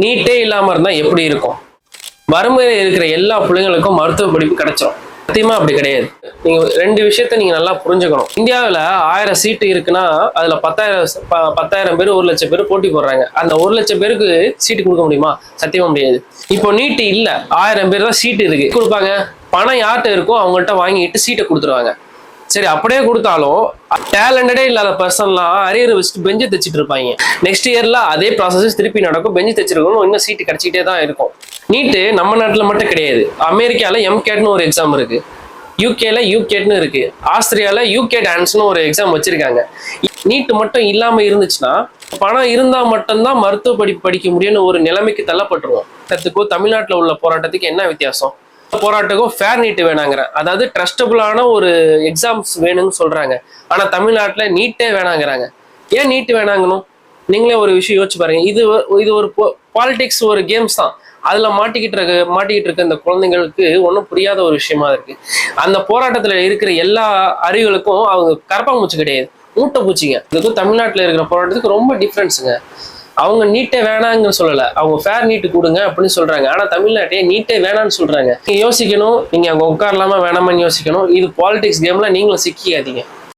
நீட்டே இல்லாம இருந்தா எப்படி இருக்கும்? வறுமையில இருக்கிற எல்லா பிள்ளைங்களுக்கும் மருத்துவ படிப்பு கிடைச்சிடும். சத்தியமா அப்படி கிடையாது. நீங்க ரெண்டு விஷயத்த நீங்க நல்லா புரிஞ்சுக்கணும். இந்தியாவில் 1000 சீட்டு இருக்குன்னா அதுல 10,000 பேர் 1,00,000 பேர் போட்டி போடுறாங்க. அந்த 1,00,000 பேருக்கு சீட்டு கொடுக்க முடியுமா? சத்தியமா முடியாது. இப்போ நீட்டு இல்ல, 1000 பேர் தான் சீட்டு இருக்கு. கொடுப்பாங்க, பணம் யார்கிட்ட இருக்கோ அவங்கள்ட்ட வாங்கிட்டு சீட்டை கொடுத்துருவாங்க. சரி, அப்படியே கொடுத்தாலும் டேலண்டடே இல்லாத பர்சன்லாம் அரியர் வச்சுட்டு பெஞ்சு தைச்சிட்டு இருப்பாங்க. நெக்ஸ்ட் இயர்ல அதே ப்ராசஸ் திருப்பி நடக்கும். பெஞ்சு தைச்சிருக்கணும், இன்னும் சீட்டு கிடைச்சிக்கிட்டே தான் இருக்கும். நீட்டு நம்ம நாட்டில் மட்டும் கிடையாது. அமெரிக்கால MCATனு ஒரு எக்ஸாம் இருக்கு, யூகேல யூகேட்னு இருக்கு, ஆஸ்திரியால யூகே டான்ஸ்னு ஒரு எக்ஸாம் வச்சிருக்காங்க. நீட்டு மட்டும் இல்லாம இருந்துச்சுன்னா பணம் இருந்தா மட்டும்தான் மருத்துவ படிப்பு படிக்க முடியும்னு ஒரு நிலைமைக்கு தள்ளப்பட்டுருவோம். தமிழ்நாட்டில் உள்ள போராட்டத்துக்கு என்ன வித்தியாசம்? போராட்டத்துக்கும் ஃபேர் நீட்டு வேணாங்கிறேன், அதாவது ட்ரஸ்டபுளான ஒரு எக்ஸாம்ஸ் வேணும்னு சொல்றாங்க. ஆனா தமிழ்நாட்டில் நீட்டே வேணாங்கிறாங்க. ஏன் நீட்டு வேணாங்கணும்? நீங்களே ஒரு விஷயம் யோசிச்சு பாருங்க. இது ஒரு பாலிடிக்ஸ், ஒரு கேம்ஸ் தான். அதுல மாட்டிக்கிட்டு இருக்க இந்த குழந்தைங்களுக்கு ஒன்றும் புரியாத ஒரு விஷயமா இருக்கு. அந்த போராட்டத்துல இருக்கிற எல்லா அறிவுகளுக்கும் அவங்க கரப்பாம்பூச்சி கிடையாது, மூட்டை பூச்சிங்க. இதுக்கும் தமிழ்நாட்டில் இருக்கிற போராட்டத்துக்கு ரொம்ப டிஃப்ரென்ஸுங்க. அவங்க நீட்டே வேணாங்கன்னு சொல்லலை, அவங்க ஃபேர் நீட்டு கொடுங்க அப்படின்னு சொல்றாங்க. ஆனா தமிழ்நாட்டே நீட்டே வேணான்னு சொல்றாங்க. நீங்க யோசிக்கணும், நீங்க அங்க உட்காரலாமா வேணாமான்னு யோசிக்கணும். இது பாலிடிக்ஸ் கேம்ல நீங்களும் சிக்கிக்காதீங்க.